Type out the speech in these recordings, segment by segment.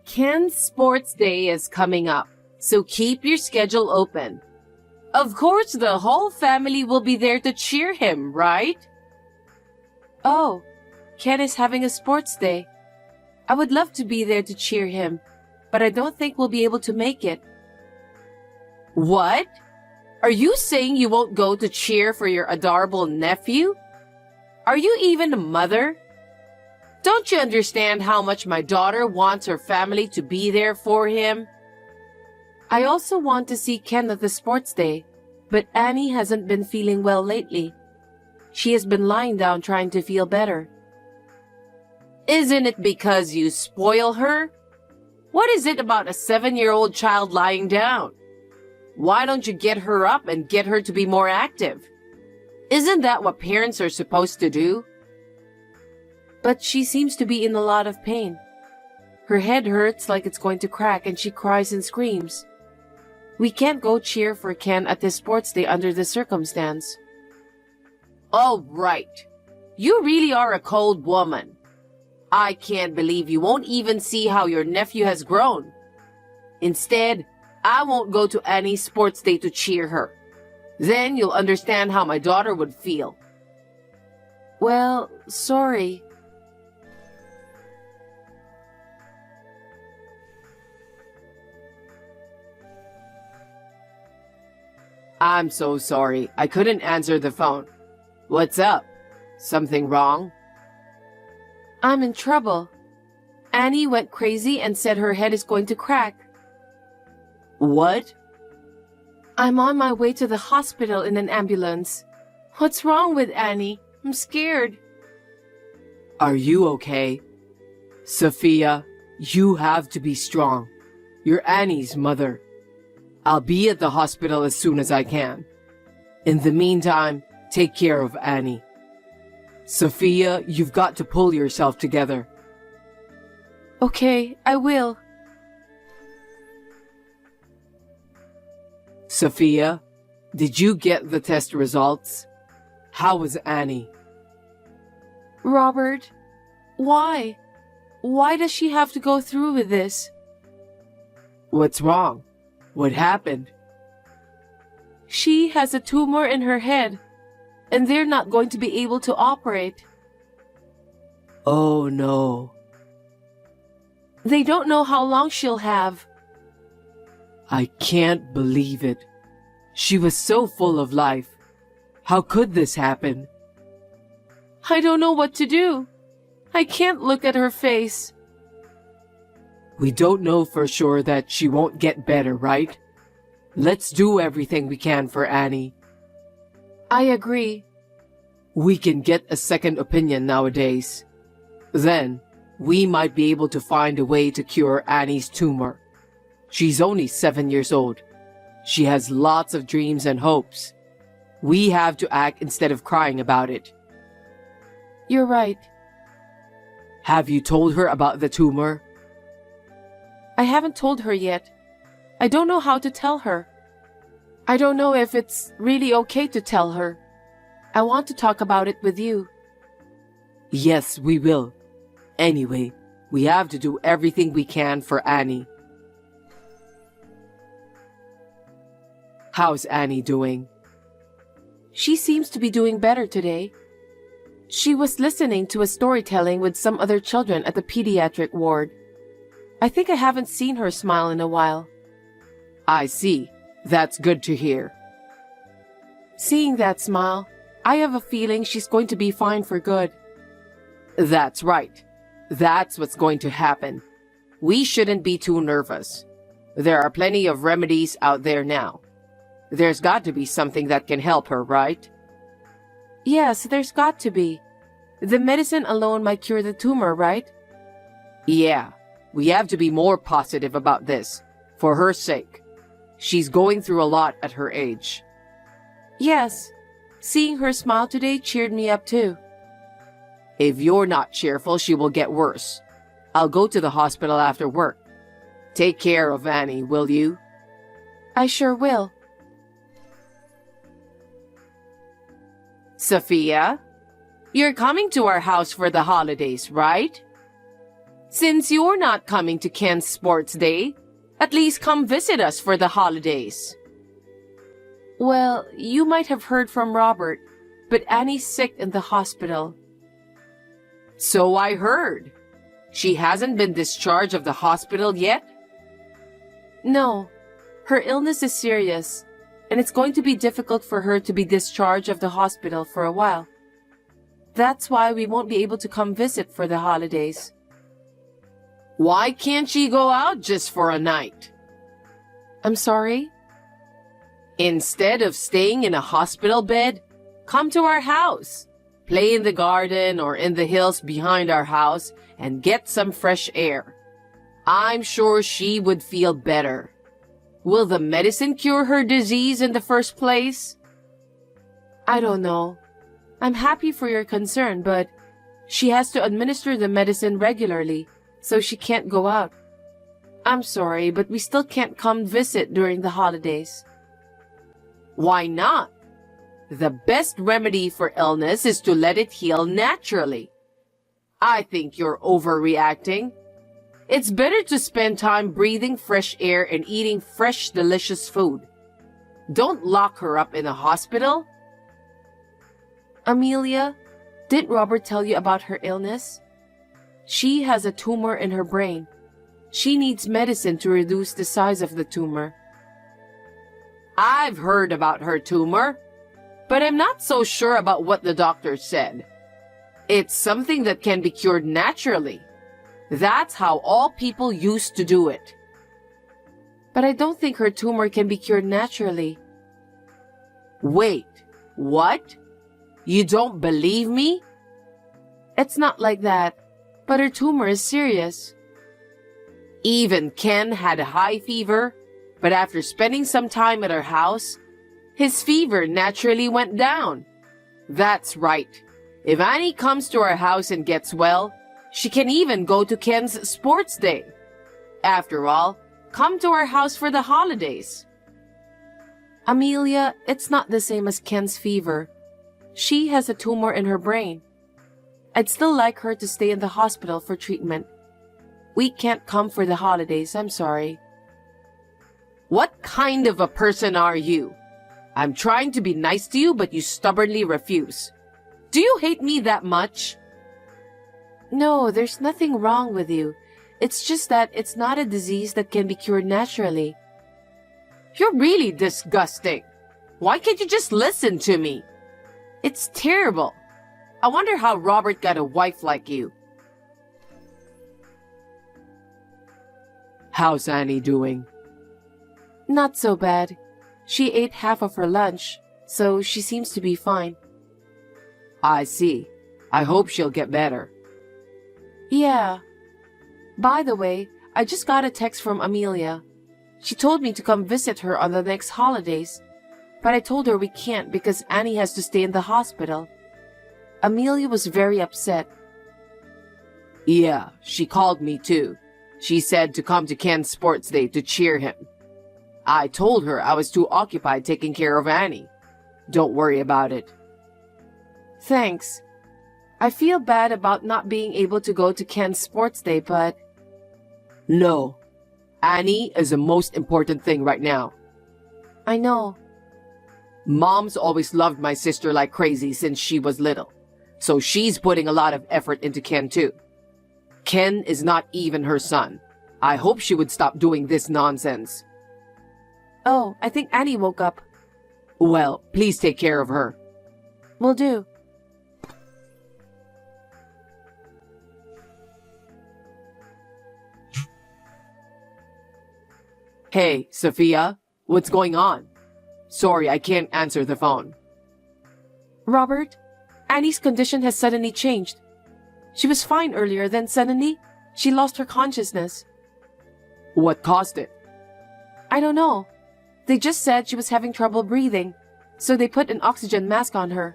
Ken's sports day is coming up, so keep your schedule open. Of course, the whole family will be there to cheer him, right? Oh, Ken is having a sports day. I would love to be there to cheer him, but I don't think we'll be able to make it. What? Are you saying you won't go to cheer for your adorable nephew? Are you even a mother? Don't you understand how much my daughter wants her family to be there for him? I also want to see Ken at the sports day, but Annie hasn't been feeling well lately. She has been lying down trying to feel better. Isn't it because you spoil her? What is it about a 7-year-old child lying down? Why don't you get her up and get her to be more active? Isn't that what parents are supposed to do? But she seems to be in a lot of pain. Her head hurts like it's going to crack and she cries and screams. We can't go cheer for Ken at this sports day under the circumstance. Oh, right. You really are a cold woman. I can't believe you won't even see how your nephew has grown. Instead, I won't go to Annie's sports day to cheer her. Then you'll understand how my daughter would feel. Well, sorry. I'm so sorry. I couldn't answer the phone. What's up? Something wrong? I'm in trouble. Annie went crazy and said her head is going to crack. What? I'm on my way to the hospital in an ambulance. What's wrong with Annie? I'm scared. Are you okay? Sophia, you have to be strong. You're Annie's mother. I'll be at the hospital as soon as I can. In the meantime, take care of Annie. Sophia, you've got to pull yourself together. Okay, I will. Sophia, did you get the test results? How was Annie? Robert, why? Why does she have to go through with this? What's wrong? What happened? She has a tumor in her head, and they're not going to be able to operate. Oh no. They don't know how long she'll have. I can't believe it. She was so full of life. How could this happen? I don't know what to do. I can't look at her face. We don't know for sure that she won't get better, right? Let's do everything we can for Annie. I agree. We can get a second opinion nowadays. Then, we might be able to find a way to cure Annie's tumor. She's only 7 years old. She has lots of dreams and hopes. We have to act instead of crying about it. You're right. Have you told her about the tumor? I haven't told her yet. I don't know how to tell her. I don't know if it's really okay to tell her. I want to talk about it with you. Yes, we will. Anyway, we have to do everything we can for Annie. How's Annie doing? She seems to be doing better today. She was listening to a storytelling with some other children at the pediatric ward. I think I haven't seen her smile in a while. I see. That's good to hear. Seeing that smile, I have a feeling she's going to be fine for good. That's right. That's what's going to happen. We shouldn't be too nervous. There are plenty of remedies out there now. There's got to be something that can help her, right? Yes, there's got to be. The medicine alone might cure the tumor, right? Yeah, we have to be more positive about this, for her sake. She's going through a lot at her age. Yes, seeing her smile today cheered me up too. If you're not cheerful, she will get worse. I'll go to the hospital after work. Take care of Annie, will you? I sure will. Sophia, you're coming to our house for the holidays, right? Since you're not coming to Ken's sports day, at least come visit us for the holidays. Well, you might have heard from Robert, but Annie's sick in the hospital. So I heard. She hasn't been discharged of the hospital yet? No. Her illness is serious, and it's going to be difficult for her to be discharged of the hospital for a while. That's why we won't be able to come visit for the holidays. Why can't she go out just for a night? I'm sorry? Instead of staying in a hospital bed, come to our house. Play in the garden or in the hills behind our house and get some fresh air. I'm sure she would feel better. Will the medicine cure her disease in the first place? I don't know. I'm happy for your concern, but she has to administer the medicine regularly, so she can't go out. I'm sorry, but we still can't come visit during the holidays. Why not? The best remedy for illness is to let it heal naturally. I think you're overreacting. It's better to spend time breathing fresh air and eating fresh, delicious food. Don't lock her up in a hospital. Amelia, did Robert tell you about her illness? She has a tumor in her brain. She needs medicine to reduce the size of the tumor. I've heard about her tumor, but I'm not so sure about what the doctor said. It's something that can be cured naturally. That's how all people used to do it. But I don't think her tumor can be cured naturally. Wait, what? You don't believe me? It's not like that, but her tumor is serious. Even Ken had a high fever, but after spending some time at our house, his fever naturally went down. That's right. If Annie comes to our house and gets well, she can even go to Ken's sports day. After all, come to our house for the holidays. Amelia, it's not the same as Ken's fever. She has a tumor in her brain. I'd still like her to stay in the hospital for treatment. We can't come for the holidays, I'm sorry. What kind of a person are you? I'm trying to be nice to you, but you stubbornly refuse. Do you hate me that much? No, there's nothing wrong with you. It's just that it's not a disease that can be cured naturally. You're really disgusting. Why can't you just listen to me? It's terrible. I wonder how Robert got a wife like you. How's Annie doing? Not so bad. She ate half of her lunch, so she seems to be fine. I see. I hope she'll get better. Yeah. By the way, I just got a text from Amelia. She told me to come visit her on the next holidays, but I told her we can't because Annie has to stay in the hospital. Amelia was very upset. Yeah, she called me too. She said to come to Ken's sports day to cheer him. I told her I was too occupied taking care of Annie. Don't worry about it. Thanks. I feel bad about not being able to go to Ken's sports day, but... No. Annie is the most important thing right now. I know. Mom's always loved my sister like crazy since she was little, so she's putting a lot of effort into Ken too. Ken is not even her son. I hope she would stop doing this nonsense. Oh, I think Annie woke up. Well, please take care of her. Will do. Hey, Sophia, what's going on? Sorry, I can't answer the phone. Robert, Annie's condition has suddenly changed. She was fine earlier, then suddenly, she lost her consciousness. What caused it? I don't know. They just said she was having trouble breathing, so they put an oxygen mask on her.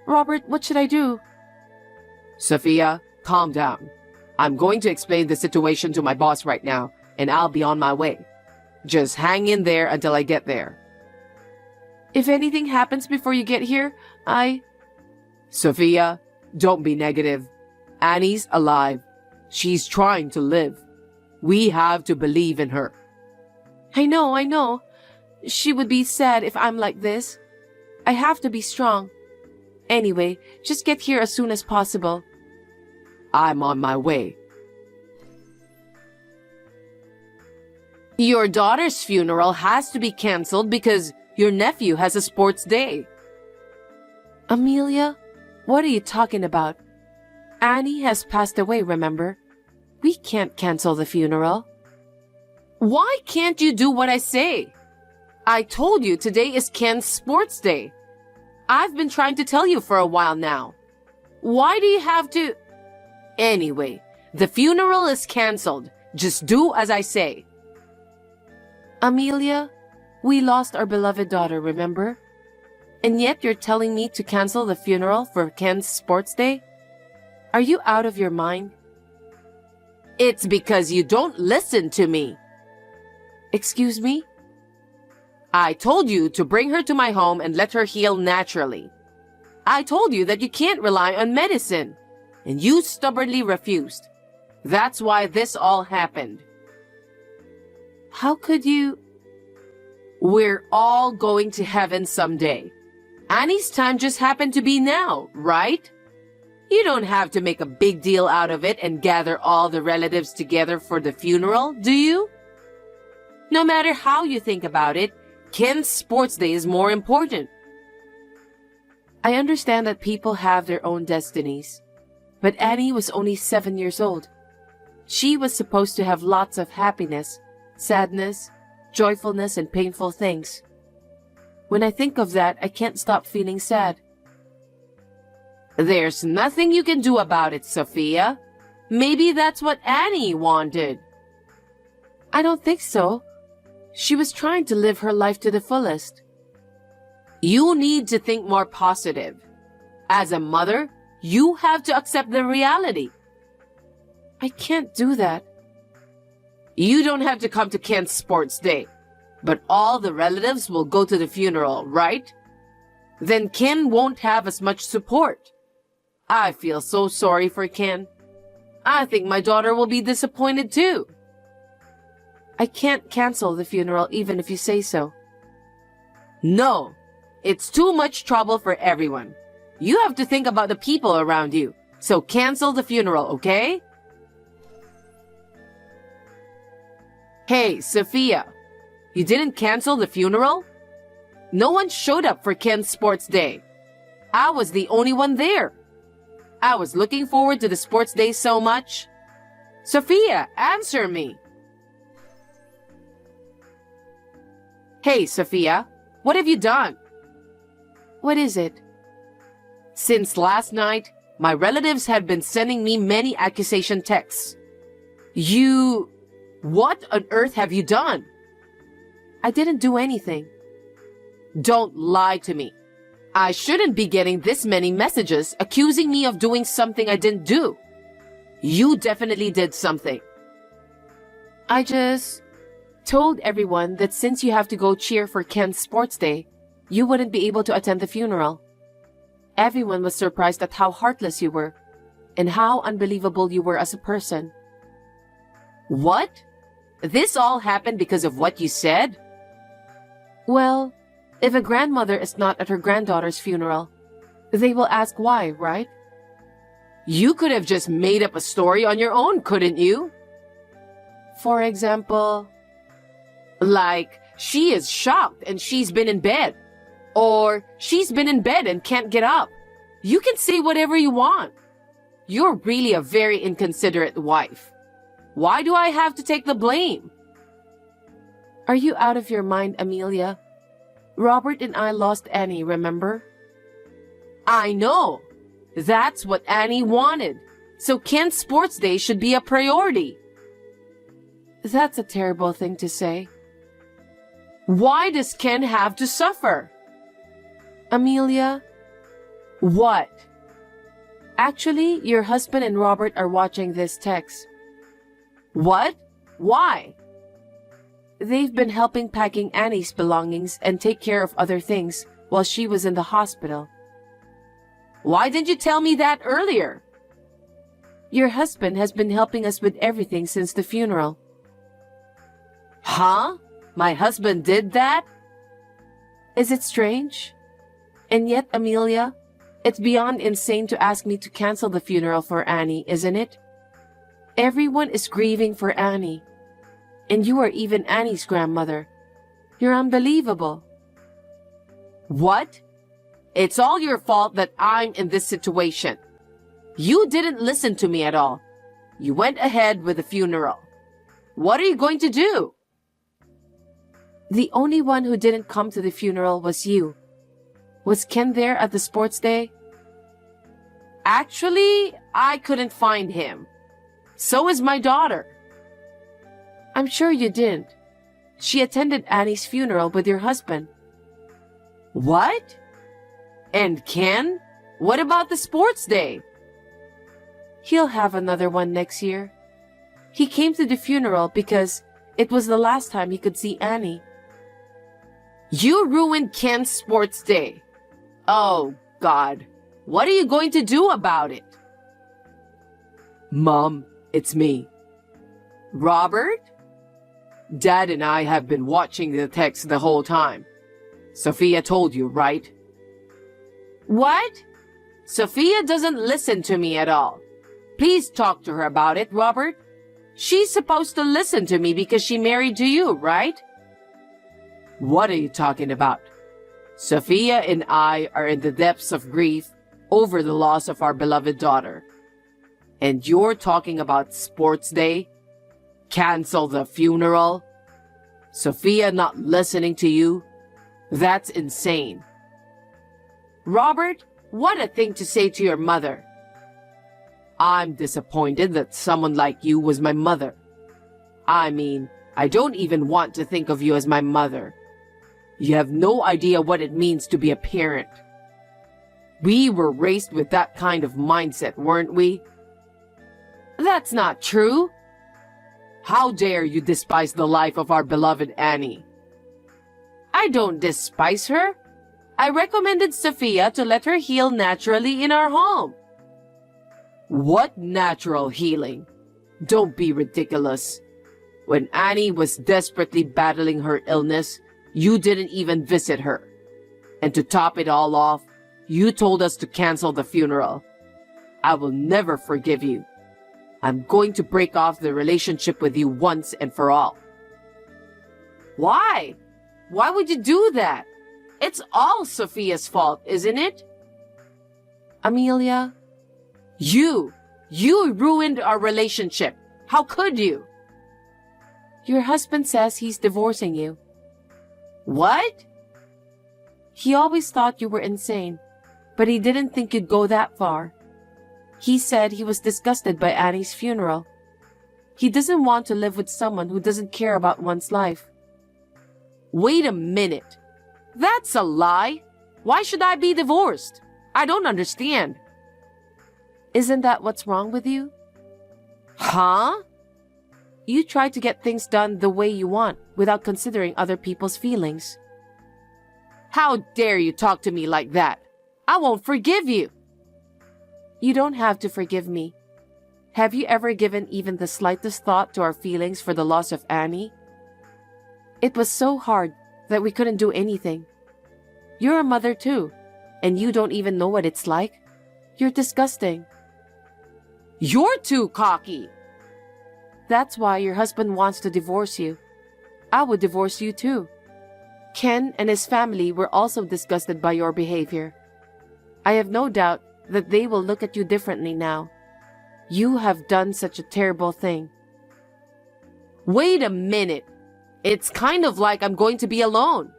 Robert, what should I do? Sophia, calm down. I'm going to explain the situation to my boss right now, and I'll be on my way. Just hang in there until I get there. If anything happens before you get here, Sophia, don't be negative. Annie's alive. She's trying to live. We have to believe in her. I know. She would be sad if I'm like this. I have to be strong. Anyway, just get here as soon as possible. I'm on my way. Your daughter's funeral has to be canceled because your nephew has a sports day. Amelia, what are you talking about? Annie has passed away, remember? We can't cancel the funeral. Why can't you do what I say? I told you today is Ken's sports day. I've been trying to tell you for a while now. Why do you have to... Anyway, the funeral is canceled. Just do as I say. Amelia, we lost our beloved daughter, remember? And yet you're telling me to cancel the funeral for Ken's sports day? Are you out of your mind? It's because you don't listen to me. Excuse me? I told you to bring her to my home and let her heal naturally. I told you that you can't rely on medicine, and you stubbornly refused. That's why this all happened. How could you... We're all going to heaven someday. Annie's time just happened to be now, right? You don't have to make a big deal out of it and gather all the relatives together for the funeral, do you? No matter how you think about it, Ken's sports day is more important. I understand that people have their own destinies, but Annie was only 7 years old. She was supposed to have lots of happiness, sadness, joyfulness, and painful things. When I think of that, I can't stop feeling sad. There's nothing you can do about it, Sophia. Maybe that's what Annie wanted. I don't think so. She was trying to live her life to the fullest. You need to think more positive. As a mother, you have to accept the reality. I can't do that. You don't have to come to Ken's sports day, but all the relatives will go to the funeral, right? Then Ken won't have as much support. I feel so sorry for Ken. I think my daughter will be disappointed too. I can't cancel the funeral even if you say so. No, it's too much trouble for everyone. You have to think about the people around you, so cancel the funeral, okay? Hey, Sophia, you didn't cancel the funeral? No one showed up for Ken's sports day. I was the only one there. I was looking forward to the sports day so much. Sophia, answer me. Hey, Sophia, what have you done? What is it? Since last night, my relatives have been sending me many accusation texts. What on earth have you done? I didn't do anything. Don't lie to me. I shouldn't be getting this many messages accusing me of doing something I didn't do. You definitely did something. I just told everyone that since you have to go cheer for Ken's sports day, you wouldn't be able to attend the funeral. Everyone was surprised at how heartless you were and how unbelievable you were as a person. What? This all happened because of what you said? Well, if a grandmother is not at her granddaughter's funeral, they will ask why, right? You could have just made up a story on your own, couldn't you? For example, like, she is shocked and she's been in bed. Or, she's been in bed and can't get up. You can say whatever you want. You're really a very inconsiderate wife. Why do I have to take the blame? Are you out of your mind, Amelia? Robert and I lost Annie, remember? I know. That's what Annie wanted. So Ken's sports day should be a priority. That's a terrible thing to say. Why does Ken have to suffer? Amelia? What? Actually, your husband and Robert are watching this text. What? Why? They've been helping packing Annie's belongings and take care of other things while she was in the hospital. Why didn't you tell me that earlier? Your husband has been helping us with everything since the funeral. Huh? My husband did that? Is it strange? And yet, Amelia, it's beyond insane to ask me to cancel the funeral for Annie, isn't it? Everyone is grieving for Annie. And you are even Annie's grandmother. You're unbelievable. What? It's all your fault that I'm in this situation. You didn't listen to me at all. You went ahead with the funeral. What are you going to do? The only one who didn't come to the funeral was you. Was Ken there at the sports day? Actually, I couldn't find him. So is my daughter. I'm sure you didn't. She attended Annie's funeral with your husband. What? And Ken? What about the sports day? He'll have another one next year. He came to the funeral because it was the last time he could see Annie. You ruined Ken's sports day. Oh, God. What are you going to do about it? Mom, it's me. Robert? Dad and I have been watching the text the whole time. Sophia told you, right? What? Sophia doesn't listen to me at all. Please talk to her about it, Robert. She's supposed to listen to me because she married to you, right? What are you talking about? Sophia and I are in the depths of grief over the loss of our beloved daughter. And you're talking about sports day? Cancel the funeral? Sophia not listening to you? That's insane. Robert, what a thing to say to your mother. I'm disappointed that someone like you was my mother. I mean, I don't even want to think of you as my mother. You have no idea what it means to be a parent. We were raised with that kind of mindset, weren't we? That's not true. How dare you despise the life of our beloved Annie? I don't despise her. I recommended Sophia to let her heal naturally in our home. What natural healing? Don't be ridiculous. When Annie was desperately battling her illness, you didn't even visit her. And to top it all off, you told us to cancel the funeral. I will never forgive you. I'm going to break off the relationship with you once and for all. Why? Why would you do that? It's all Sophia's fault, isn't it? Amelia, you ruined our relationship. How could you? Your husband says he's divorcing you. What? He always thought you were insane, but he didn't think you'd go that far. He said he was disgusted by Annie's funeral. He doesn't want to live with someone who doesn't care about one's life. Wait a minute. That's a lie. Why should I be divorced? I don't understand. Isn't that what's wrong with you? Huh? You try to get things done the way you want without considering other people's feelings. How dare you talk to me like that? I won't forgive you. You don't have to forgive me. Have you ever given even the slightest thought to our feelings for the loss of Annie? It was so hard that we couldn't do anything. You're a mother too, and you don't even know what it's like. You're disgusting. You're too cocky. That's why your husband wants to divorce you. I would divorce you too. Ken and his family were also disgusted by your behavior. I have no doubt that they will look at you differently now. You have done such a terrible thing. Wait a minute. It's kind of like I'm going to be alone.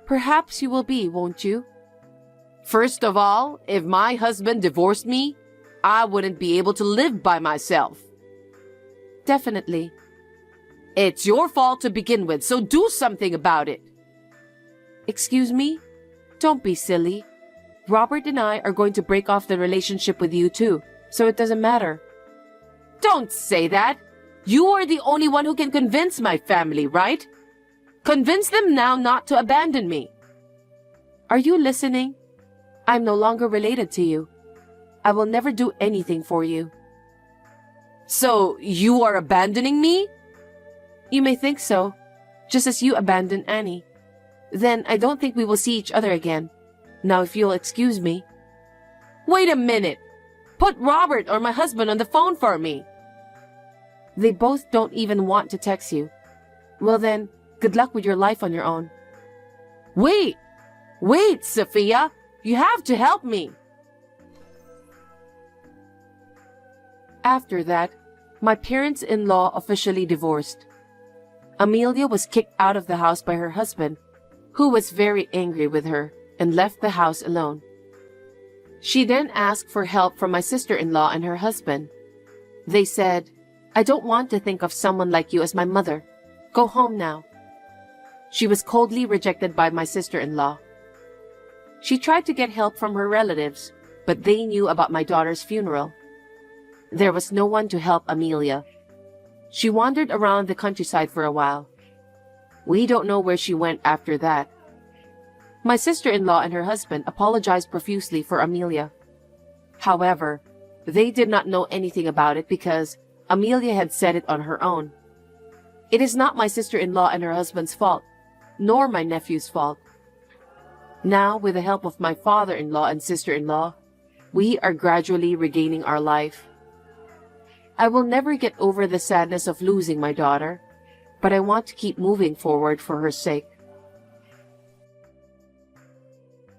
Perhaps you will be, won't you? First of all, if my husband divorced me, I wouldn't be able to live by myself. Definitely. It's your fault to begin with, so do something about it. Excuse me? Don't be silly. Robert and I are going to break off the relationship with you too, so it doesn't matter. Don't say that. You are the only one who can convince my family, right? Convince them now not to abandon me. Are you listening? I'm no longer related to you. I will never do anything for you. So, you are abandoning me? You may think so, just as you abandoned Annie. Then I don't think we will see each other again. Now if you'll excuse me. Wait a minute! Put Robert or my husband on the phone for me! They both don't even want to text you. Well then, good luck with your life on your own. Wait! Wait, Sophia! You have to help me! After that, my parents-in-law officially divorced. Amelia was kicked out of the house by her husband, who was very angry with her and left the house alone. She then asked for help from my sister-in-law and her husband. They said, "I don't want to think of someone like you as my mother. Go home now." She was coldly rejected by my sister-in-law. She tried to get help from her relatives, but they knew about my daughter's funeral. There was no one to help Amelia. She wandered around the countryside for a while. We don't know where she went after that. My sister-in-law and her husband apologized profusely for Amelia. However, they did not know anything about it because Amelia had said it on her own. It is not my sister-in-law and her husband's fault, nor my nephew's fault. Now, with the help of my father-in-law and sister-in-law, we are gradually regaining our life. I will never get over the sadness of losing my daughter, but I want to keep moving forward for her sake.